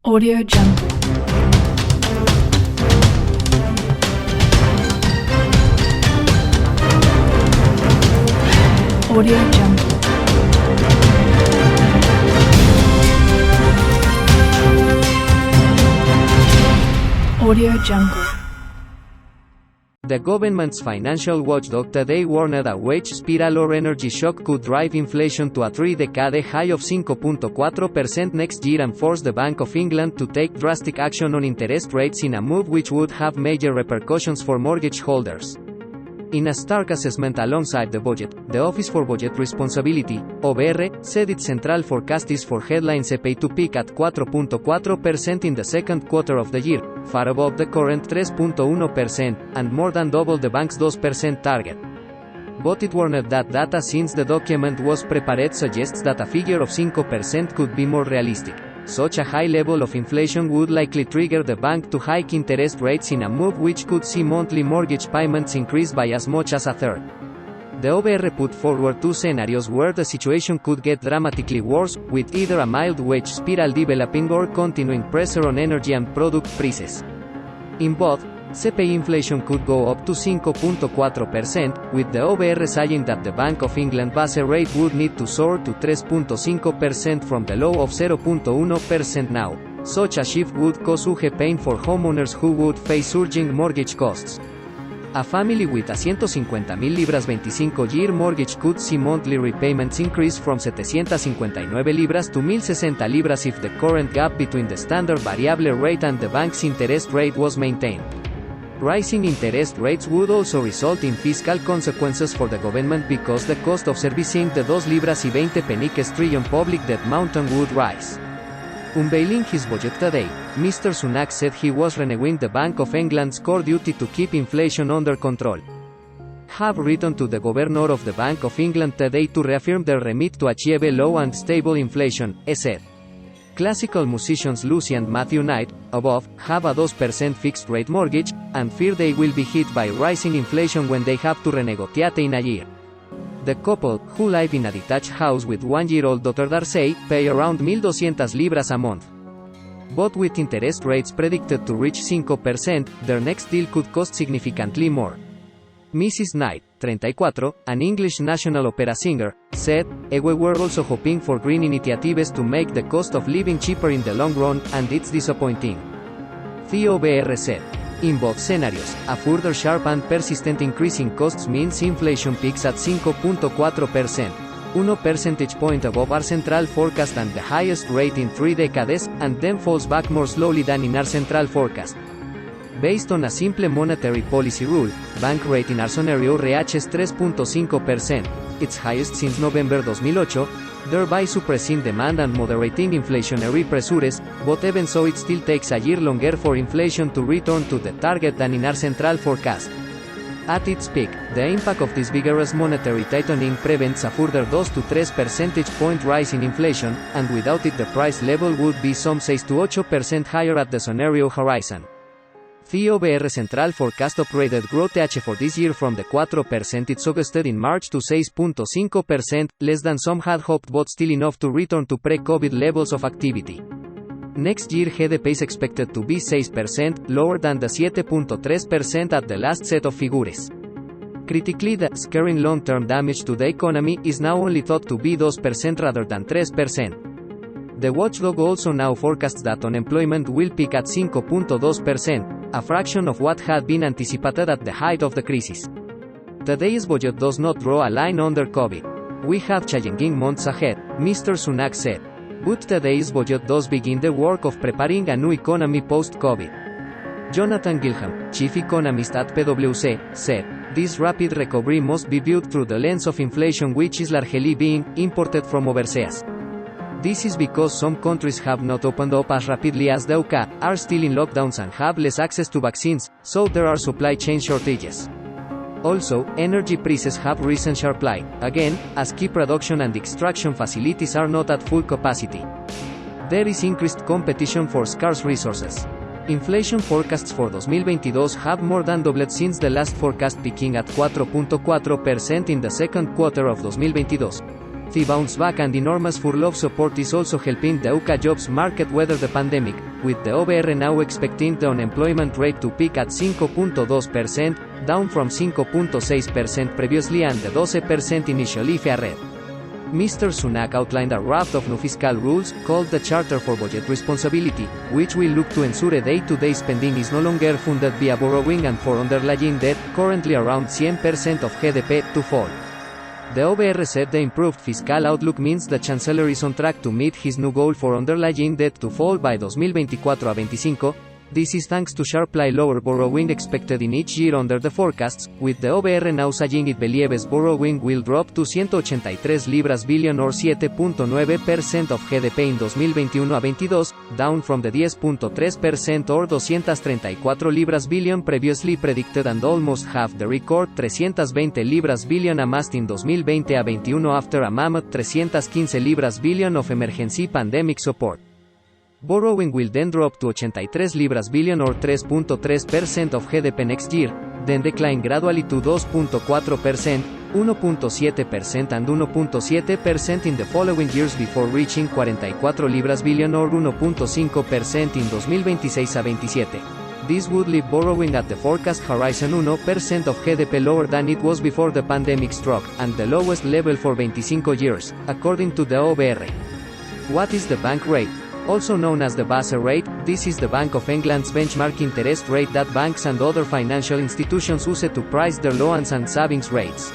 Audio Jungle. Audio Jungle. Audio Jungle. The government's financial watchdog today warned a wage spiral or energy shock could drive inflation to a three-decade high of 5.4% next year and force the Bank of England to take drastic action on interest rates in a move which would have major repercussions for mortgage holders. In a stark assessment alongside the budget, the Office for Budget Responsibility, OBR, said its central forecast is for headline CPI to peak at 4.4% in the second quarter of the year, far above the current 3.1%, and more than double the bank's 2% target. But it warned that data since the document was prepared suggests that a figure of 5% could be more realistic. Such a high level of inflation would likely trigger the bank to hike interest rates in a move which could see monthly mortgage payments increase by as much as a third. The OBR put forward two scenarios where the situation could get dramatically worse, with either a mild wage spiral developing or continuing pressure on energy and product prices. In both, CPI inflation could go up to 5.4%, with the OBR saying that the Bank of England base rate would need to soar to 3.5% from the low of 0.1% now. Such a shift would cause huge pain for homeowners who would face surging mortgage costs. A family with a 150,000 libras 25-year mortgage could see monthly repayments increase from 759 libras to 1,060 libras if the current gap between the standard variable rate and the bank's interest rate was maintained. Rising interest rates would also result in fiscal consequences for the government because the cost of servicing the 2 libras y 20 peniques trillion public debt mountain would rise. Unveiling his budget today, Mr. Sunak said he was renewing the Bank of England's core duty to keep inflation under control. Have written to the Governor of the Bank of England today to reaffirm their remit to achieve a low and stable inflation, he said. Classical musicians Lucy and Matthew Knight, above, have a 2% fixed-rate mortgage, and fear they will be hit by rising inflation when they have to renegotiate in a year. The couple, who live in a detached house with 1-year-old daughter Darcy, pay around 1,200 libras a month. But with interest rates predicted to reach 5%, their next deal could cost significantly more. Mrs. Knight, 34, an English national opera singer, said, "We were also hoping for green initiatives to make the cost of living cheaper in the long run, and it's disappointing." The OBR said. In both scenarios, a further sharp and persistent increase in costs means inflation peaks at 5.4%, 1 percentage point above our central forecast and the highest rate in 3 decades, and then falls back more slowly than in our central forecast. Based on a simple monetary policy rule, bank rate in our scenario reaches 3.5%, its highest since November 2008, thereby suppressing demand and moderating inflationary pressures, but even so it still takes a year longer for inflation to return to the target than in our central forecast. At its peak, the impact of this vigorous monetary tightening prevents a further 2 to 3 percentage point rise in inflation, and without it the price level would be some 6 to 8% higher at the scenario horizon. The OBR Central Forecast upgraded growth for this year from the 4% it suggested in March to 6.5%, less than some had hoped but still enough to return to pre-COVID levels of activity. Next year GDP is expected to be 6%, lower than the 7.3% at the last set of figures. Critically, the scaring long-term damage to the economy is now only thought to be 2% rather than 3%. The watchdog also now forecasts that unemployment will peak at 5.2%, a fraction of what had been anticipated at the height of the crisis. Today's budget does not draw a line under COVID. We have challenging months ahead, Mr. Sunak said. But today's budget does begin the work of preparing a new economy post-COVID. Jonathan Gilham, chief economist at PwC, said, "This rapid recovery must be viewed through the lens of inflation which is largely being imported from overseas. This is because some countries have not opened up as rapidly as the UK, are still in lockdowns and have less access to vaccines, so there are supply chain shortages. Also, energy prices have risen sharply, again, as key production and extraction facilities are not at full capacity. There is increased competition for scarce resources. Inflation forecasts for 2022 have more than doubled since the last forecast peaking at 4.4% in the second quarter of 2022. The bounce back and enormous furlough support is also helping the UK jobs market weather the pandemic, with the OBR now expecting the unemployment rate to peak at 5.2%, down from 5.6% previously and the 12% initially feared. Mr. Sunak outlined a raft of new fiscal rules, called the Charter for Budget Responsibility, which will look to ensure day-to-day spending is no longer funded via borrowing and for underlying debt, currently around 100% of GDP, to fall. The OBR said the improved fiscal outlook means the Chancellor is on track to meet his new goal for underlying debt to fall by 2024-25. This is thanks to sharply lower borrowing expected in each year under the forecasts, with the OBR now saying it believes borrowing will drop to 183 libras billion or 7.9% of GDP in 2021-22, down from the 10.3% or 234 libras billion previously predicted and almost half the record 320 libras billion amassed in 2020-21 after a mammoth 315 libras billion of emergency pandemic support. Borrowing will then drop to 83 libras billion or 3.3% of GDP next year, then decline gradually to 2.4%, 1.7% and 1.7% in the following years before reaching 44 libras billion or 1.5% in 2026-27. This would leave borrowing at the forecast horizon 1% of GDP lower than it was before the pandemic struck, and the lowest level for 25 years, according to the OBR. What is the bank rate? Also known as the base rate, this is the Bank of England's benchmark interest rate that banks and other financial institutions use to price their loans and savings rates.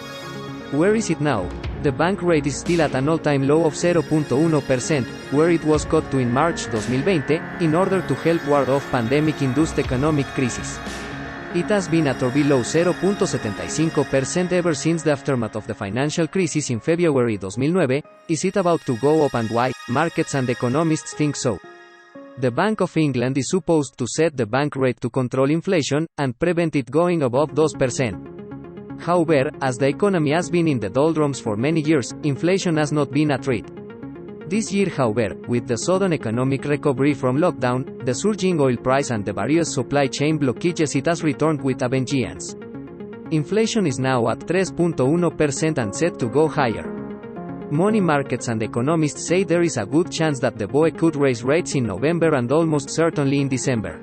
Where is it now? The bank rate is still at an all-time low of 0.1%, where it was cut to in March 2020, in order to help ward off pandemic-induced economic crisis. It has been at or below 0.75% ever since the aftermath of the financial crisis in February 2009. Is it about to go up and why? Markets and economists think so. The Bank of England is supposed to set the bank rate to control inflation, and prevent it going above 2%. However, as the economy has been in the doldrums for many years, inflation has not been a threat. This year, however, with the sudden economic recovery from lockdown, the surging oil price and the various supply chain blockages, it has returned with a vengeance. Inflation is now at 3.1% and set to go higher. Money markets and economists say there is a good chance that the BOE could raise rates in November and almost certainly in December.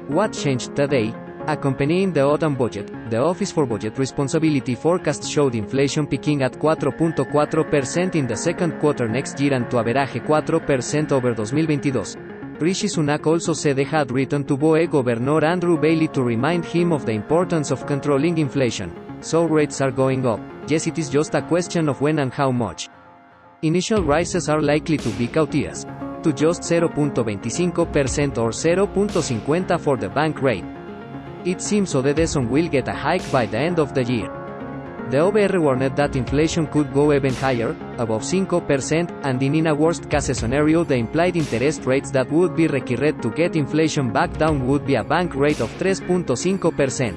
What changed today? Accompanying the autumn budget, the Office for Budget Responsibility forecast showed inflation peaking at 4.4% in the second quarter next year and to average 4% over 2022. Rishi Sunak also said he had written to BOE Governor Andrew Bailey to remind him of the importance of controlling inflation. So rates are going up. Yes, it is just a question of when and how much. Initial rises are likely to be cautious, to just 0.25% or 0.50 for the bank rate. It seems Odedeson will get a hike by the end of the year. The OBR warned that inflation could go even higher, above 5%, and in a worst-case scenario the implied interest rates that would be required to get inflation back down would be a bank rate of 3.5%.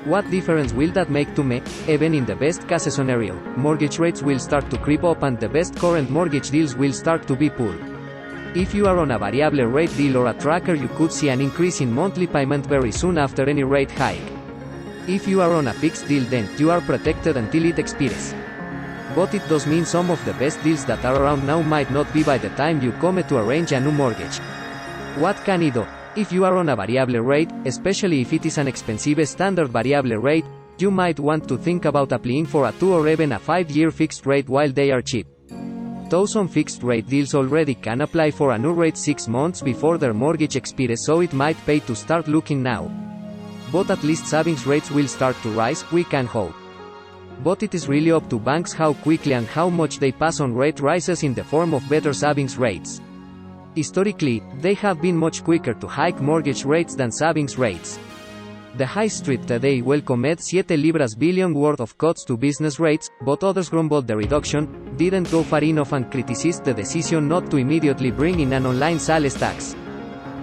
What difference will that make to me? Even in the best-case scenario, mortgage rates will start to creep up and the best current mortgage deals will start to be pulled. If you are on a variable rate deal or a tracker, you could see an increase in monthly payment very soon after any rate hike. If you are on a fixed deal, then you are protected until it expires. But it does mean some of the best deals that are around now might not be by the time you come to arrange a new mortgage. What can you do? If you are on a variable rate, especially if it is an expensive standard variable rate, you might want to think about applying for a 2 or even a 5-year fixed rate while they are cheap. Those on fixed-rate deals already can apply for a new rate 6 months before their mortgage expires, so it might pay to start looking now. But at least savings rates will start to rise, we can hope. But it is really up to banks how quickly and how much they pass on rate rises in the form of better savings rates. Historically, they have been much quicker to hike mortgage rates than savings rates. The High Street today welcomed 7 libras billion worth of cuts to business rates, but others grumbled the reduction didn't go far enough and criticized the decision not to immediately bring in an online sales tax.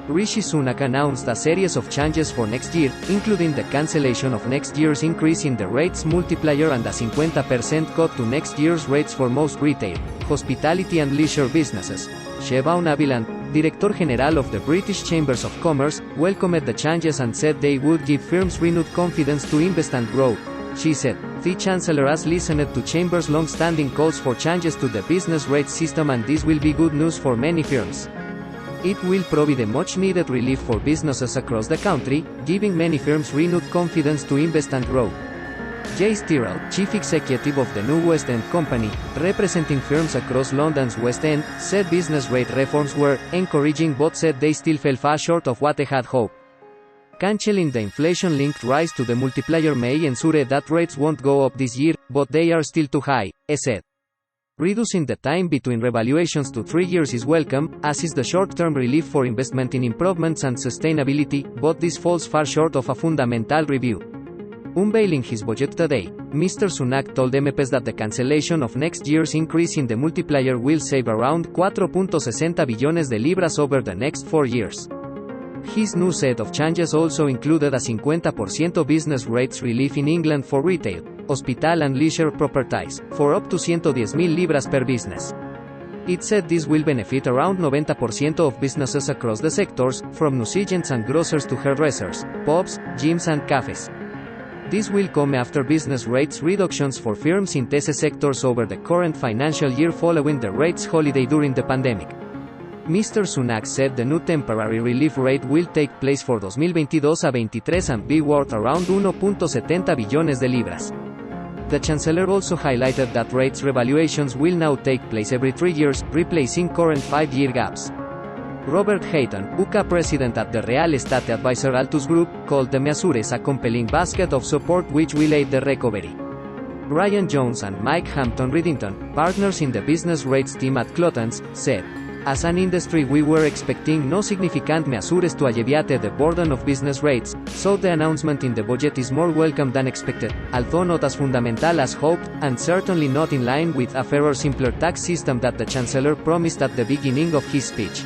Rishi Sunak announced a series of changes for next year, including the cancellation of next year's increase in the rates multiplier and a 50% cut to next year's rates for most retail, hospitality and leisure businesses. Siobhan Aviland, Director General of the British Chambers of Commerce, welcomed the changes and said they would give firms renewed confidence to invest and grow. she said. The Chancellor has listened to Chamber's long-standing calls for changes to the business rates system, and this will be good news for many firms. It will provide a much-needed relief for businesses across the country, giving many firms renewed confidence to invest and grow. Jace Tyrrell, chief executive of the New West End Company, representing firms across London's West End, said business rate reforms were encouraging but said they still fell far short of what they had hoped. Canceling the inflation-linked rise to the multiplier may ensure that rates won't go up this year, but they are still too high, he said. Reducing the time between revaluations to 3 years is welcome, as is the short-term relief for investment in improvements and sustainability, but this falls far short of a fundamental review. Unveiling his budget today, Mr. Sunak told MPs that the cancellation of next year's increase in the multiplier will save around 4.60 billones de libras over the next 4 years. His new set of changes also included a 50% business rates relief in England for retail, hospital and leisure properties, for up to 110,000 libras per business. It said this will benefit around 90% of businesses across the sectors, from newsagents and grocers to hairdressers, pubs, gyms and cafes. This will come after business rates reductions for firms in these sectors over the current financial year following the rates holiday during the pandemic. Mr. Sunak said the new temporary relief rate will take place for 2022-23 and be worth around 1.70 billones de libras. The Chancellor also highlighted that rates revaluations will now take place every 3 years, replacing current 5-year gaps. Robert Hayton, UK president at the real estate advisor Altus Group, called the measures a compelling basket of support which will aid the recovery. Brian Jones and Mike Hampton-Riddington, partners in the business rates team at Clotons, said, "As an industry we were expecting no significant measures to alleviate the burden of business rates, so the announcement in the budget is more welcome than expected, although not as fundamental as hoped, and certainly not in line with a fairer, simpler tax system that the Chancellor promised at the beginning of his speech."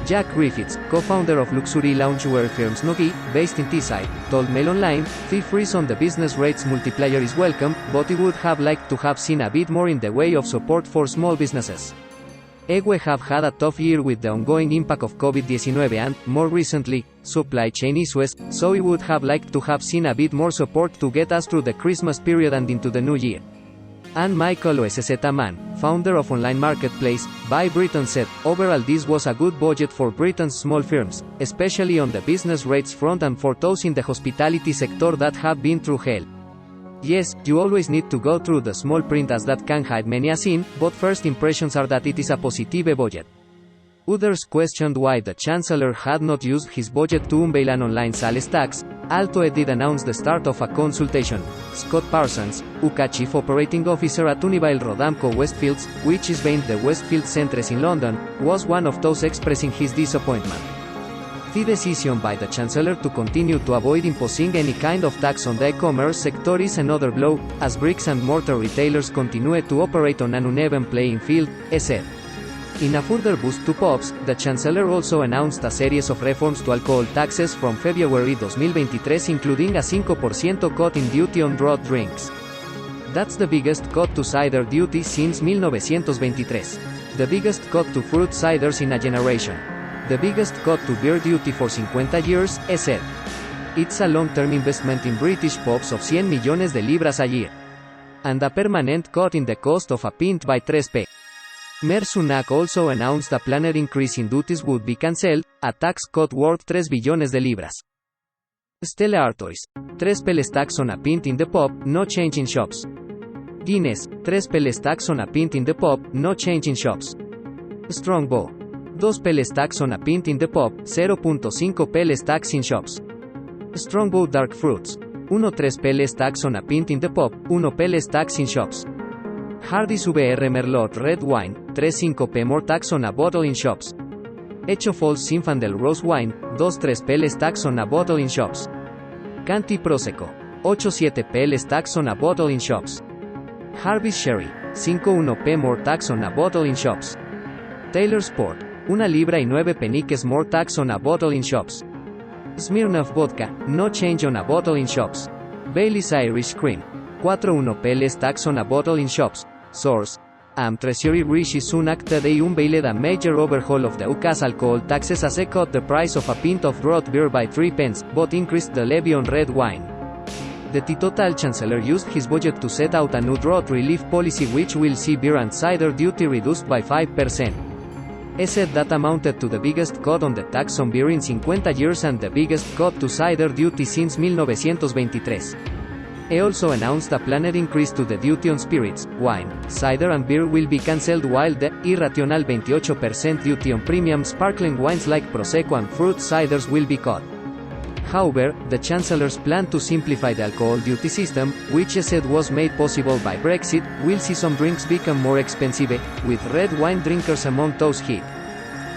Jack Griffiths, co-founder of luxury loungewear firm Snuggie, based in Teesside, told Mail Online, "The freeze on the business rates multiplier is welcome, but he would have liked to have seen a bit more in the way of support for small businesses. We have had a tough year with the ongoing impact of COVID-19 and, more recently, supply chain issues, so we would have liked to have seen a bit more support to get us through the Christmas period and into the new year." And Michael OSZ Mann, founder of online marketplace, Buy Britain, said, "Overall this was a good budget for Britain's small firms, especially on the business rates front and for those in the hospitality sector that have been through hell. Yes, you always need to go through the small print as that can hide many a sin, but first impressions are that it is a positive budget." Others questioned why the Chancellor had not used his budget to unveil an online sales tax, although it did announce the start of a consultation. Scott Parsons, UK Chief Operating Officer at Unibail Rodamco Westfields, which is behind the Westfield Centres in London, was one of those expressing his disappointment. The decision by the Chancellor to continue to avoid imposing any kind of tax on the e-commerce sector is another blow, as bricks and mortar retailers continue to operate on an uneven playing field, he said. In a further boost to pubs, the Chancellor also announced a series of reforms to alcohol taxes from February 2023, including a 5% cut in duty on broad drinks. That's the biggest cut to cider duty since 1923. The biggest cut to fruit ciders in a generation. The biggest cut to beer duty for 50 years, he said. It's a long-term investment in British pubs of 100 millones de libras a year. And a permanent cut in the cost of a pint by 3p. Mayor Sunak also announced a planned increase in duties would be cancelled, a tax cut worth 3 billones de libras. Stella Artois, 3p less tax on a pint in the pub, no change in shops. Guinness, 3p less tax on a pint in the pub, no change in shops. Strongbow, 2p less tax on a pint in the pub, 0.5p less tax in shops. Strongbow Dark Fruits, 1.3p less tax on a pint in the pub, 1p less tax in shops. Hardy's VR Merlot Red Wine, 3.5p more tax on a bottle in shops. Hecho Falls Zinfandel Rose Wine, 2.3p less tax on a bottle in shops. Canty Prosecco, 8.7p less tax on a bottle in shops. Harvey's Sherry, 5.1p more tax on a bottle in shops. Taylor Sport, 1 libra y 9 peniques more tax on a bottle in shops. Smirnoff Vodka, no change on a bottle in shops. Bailey's Irish Cream, 4.1p less tax on a bottle in shops. Source: Treasury Rishi Sunak today unveiled a major overhaul of the UK's alcohol taxes as he cut the price of a pint of broad beer by 3 pence, but increased the levy on red wine. The total chancellor used his budget to set out a new drought relief policy which will see beer and cider duty reduced by 5%. He said that amounted to the biggest cut on the tax on beer in 50 years and the biggest cut to cider duty since 1923. He also announced a planned increase to the duty on spirits, wine, cider and beer will be cancelled while the irrational 28% duty on premium sparkling wines like Prosecco and fruit ciders will be cut. However, the Chancellor's plan to simplify the alcohol duty system, which he said was made possible by Brexit, will see some drinks become more expensive, with red wine drinkers among those hit.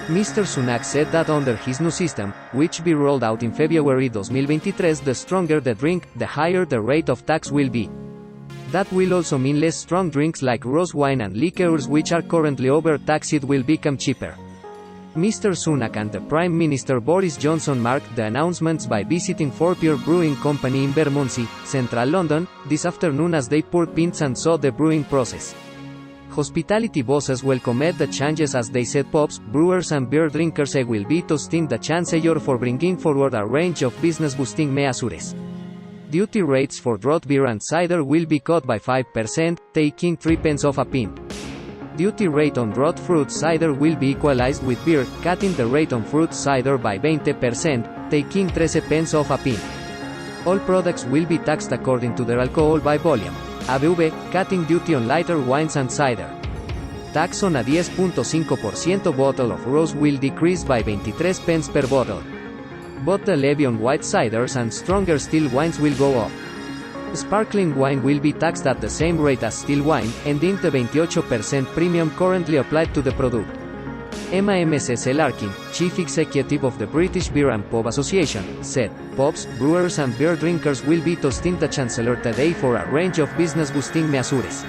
Mr. Sunak said that under his new system, which be rolled out in February 2023, the stronger the drink, the higher the rate of tax will be. That will also mean less strong drinks like rose wine and liqueurs which are currently overtaxed will become cheaper. Mr. Sunak and the Prime Minister Boris Johnson marked the announcements by visiting Four-Pier Brewing Company in Bermondsey, central London, this afternoon as they poured pints and saw the brewing process. Hospitality bosses welcomed the changes as they said pubs, brewers and beer drinkers will be toasting the Chancellor for bringing forward a range of business-boosting measures. Duty rates for draught beer and cider will be cut by 5%, taking 3 pence off a pint. Duty rate on draught fruit cider will be equalized with beer, cutting the rate on fruit cider by 20%, taking 13 pence off a pint. All products will be taxed according to their alcohol by volume. ABV, cutting duty on lighter wines and cider. Tax on a 10.5% bottle of rose will decrease by 23 pence per bottle. But the levy on white ciders and stronger still wines will go up. Sparkling wine will be taxed at the same rate as still wine, ending the 28% premium currently applied to the product. Emma MSS Larkin, Chief Executive of the British Beer and Pub Association, said, pubs, brewers and beer drinkers will be toasting the Chancellor today for a range of business-boosting measures.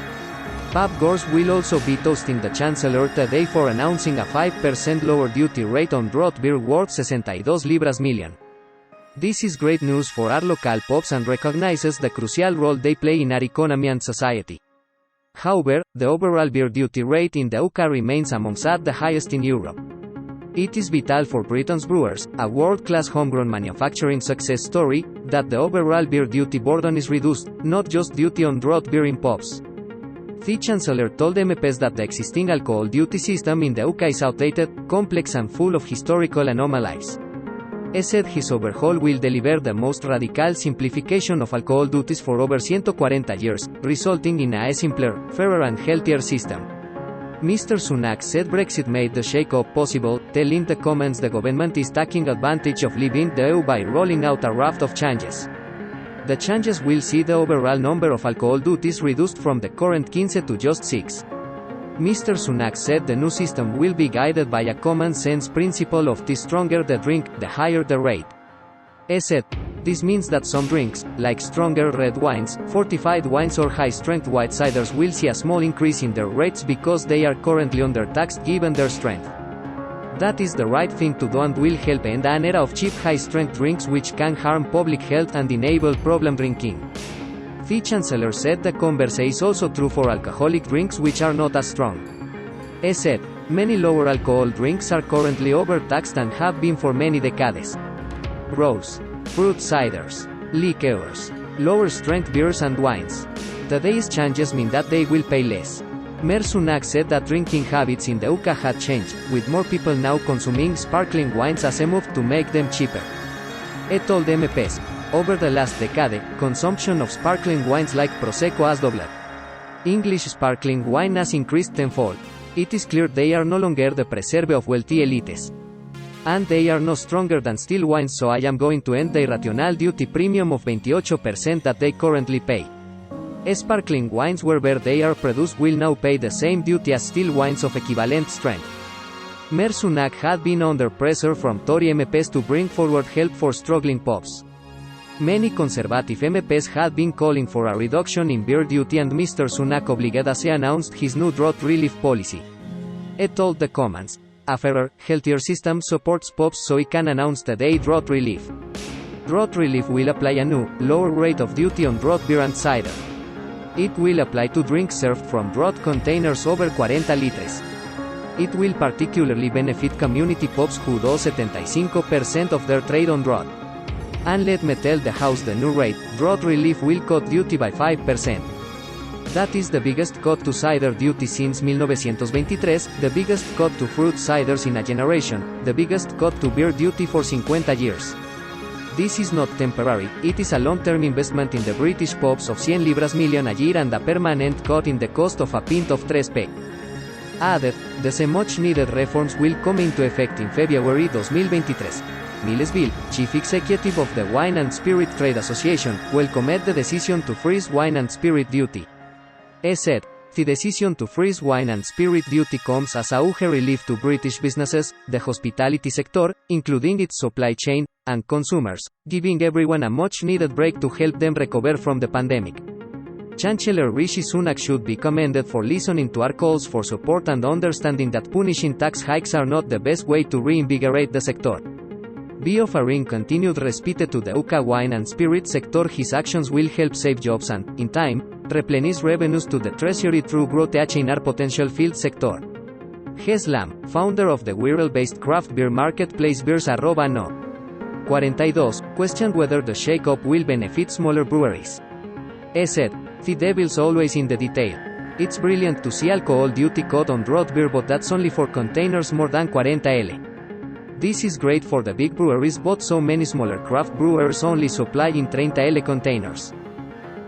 Pub goers will also be toasting the Chancellor today for announcing a 5% lower duty rate on draught beer worth 62 libras million. This is great news for our local pubs and recognizes the crucial role they play in our economy and society. However, the overall beer duty rate in the UK remains amongst the highest in Europe. It is vital for Britain's brewers, a world-class homegrown manufacturing success story, that the overall beer duty burden is reduced, not just duty on draught beer in pubs. The Chancellor told MPs that the existing alcohol duty system in the UK is outdated, complex and full of historical anomalies. He said his overhaul will deliver the most radical simplification of alcohol duties for over 140 years, resulting in a simpler, fairer and healthier system. Mr. Sunak said Brexit made the shake-up possible, telling the Commons the government is taking advantage of leaving the EU by rolling out a raft of changes. The changes will see the overall number of alcohol duties reduced from the current 15 to just 6. Mr. Sunak said the new system will be guided by a common-sense principle of the stronger the drink, the higher the rate. He said, this means that some drinks, like stronger red wines, fortified wines or high-strength white ciders will see a small increase in their rates because they are currently undertaxed given their strength. That is the right thing to do and will help end an era of cheap high-strength drinks which can harm public health and enable problem drinking. The Chancellor said the converse is also true for alcoholic drinks which are not as strong. He said, many lower alcohol drinks are currently overtaxed and have been for many decades. Rose, fruit ciders, liqueurs, lower strength beers and wines. Today's changes mean that they will pay less. Mayor Sunak said that drinking habits in the UK had changed, with more people now consuming sparkling wines as a move to make them cheaper. He told MPs, over the last decade, consumption of sparkling wines like Prosecco has doubled. English sparkling wine has increased tenfold. It is clear they are no longer the preserve of wealthy elites. And they are no stronger than still wines, so I am going to end the irrational duty premium of 28% that they currently pay. Sparkling wines wherever they are produced will now pay the same duty as still wines of equivalent strength. Mayor Sunak had been under pressure from Tory MPs to bring forward help for struggling pubs. Many Conservative MPs had been calling for a reduction in beer duty and Mr. Sunak obliged as he announced his new drought relief policy. He told the Commons, a fairer, healthier system supports pubs so he can announce today drought relief. Drought relief will apply a new, lower rate of duty on draught beer and cider. It will apply to drinks served from draught containers over 40 litres. It will particularly benefit community pubs who do 75% of their trade on draught. and let me tell the house the new rate, drought relief will cut duty by 5%. That is the biggest cut to cider duty since 1923, the biggest cut to fruit ciders in a generation, the biggest cut to beer duty for 50 years. This is not temporary, it is a long-term investment in the British pubs of 100 libras million a year and a permanent cut in the cost of a pint of 3p. Added, the much-needed reforms will come into effect in February 2023. Millsville, chief executive of the Wine and Spirit Trade Association, welcomed the decision to freeze wine and spirit duty. He said, the decision to freeze wine and spirit duty comes as a huge relief to British businesses, the hospitality sector, including its supply chain, and consumers, giving everyone a much-needed break to help them recover from the pandemic. Chancellor Rishi Sunak should be commended for listening to our calls for support and understanding that punishing tax hikes are not the best way to reinvigorate the sector. By offering continued respite to the UK wine and spirit sector, his actions will help save jobs and, in time, replenish revenues to the treasury through growth in our potential field sector. Hes Lam, founder of the Wirral-based craft beer marketplace Beers @no. 42, questioned whether the shake-up will benefit smaller breweries. He said, "The devil's always in the detail. It's brilliant to see alcohol duty cut on draft beer, but that's only for containers more than 40 L. This is great for the big breweries, but so many smaller craft brewers only supply in 30 L containers.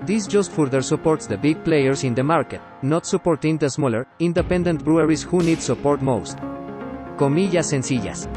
This just further supports the big players in the market, not supporting the smaller, independent breweries who need support most." Comillas sencillas.